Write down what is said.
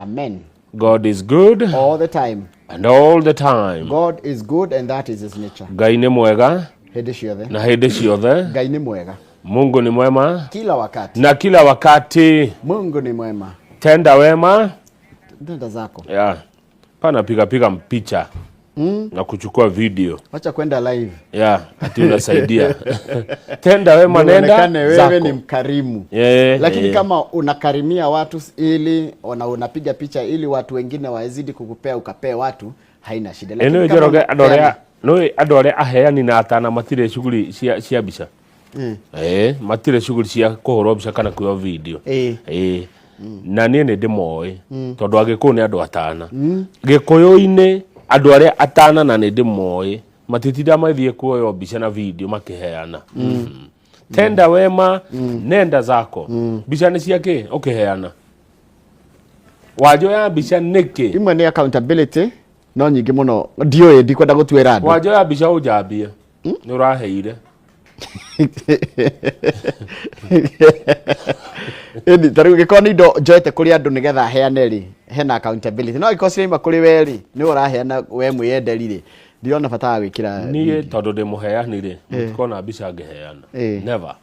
Amen. God is good all the time. And all the time. God is good and that is his nature. Ngai ni mwega Hĩndĩ ciothe. na hĩndĩ ciothe. Ngai ni mwega. Mungu ni mwema kila wakati. Na kila wakati. Mungu ni mwema. Tenda wema. Tenda zako. Yeah. Pana piga picha. Na kuchukua video. Wacha kwenda live. Yeah, ati unasaidia. Tenda wema, nenda zako. Wewe ni mkarimu. Lakini kama unakarimia watu ili unapiga picha ili watu wengine wazidi kukupea ukapea watu, haina shida. Lakini kama adore aheani na atana matire shughuli cia bica. Matire shughuli cia kuhoro bica kana kuyo video. Na niĩ nĩ ndĩmoĩ tondũ Agĩkũyũ nĩ andũ atana. Gĩkũyũ-inĩ andũ arĩa atana na nĩ ndĩmoĩ matitinda mathiĩ kuoyo bica na video makĩheana. Tenda wema, nenda zako. Bica nĩ ciake ũkĩheana. Wanjoya bica nĩkĩ? Imwe nĩ accountability, no nyingĩ mũno ndiũĩ ndikwenda gũtuĩra andũ. Wanjoya bica ũnjambie nĩ ũraheire. Tarĩu gĩkorwo nĩ indo njoete kũrĩ andũ nĩgetha heane rĩ, hena accountability. No gĩkorwo cirĩma kũrĩ we rĩ, nĩ ũraheana we mwĩyenderi rĩ, ndirona bata wa gwĩkĩra. Niĩ tondũ ndĩ mũheani rĩ, mũtikona bica ngĩheana. Never.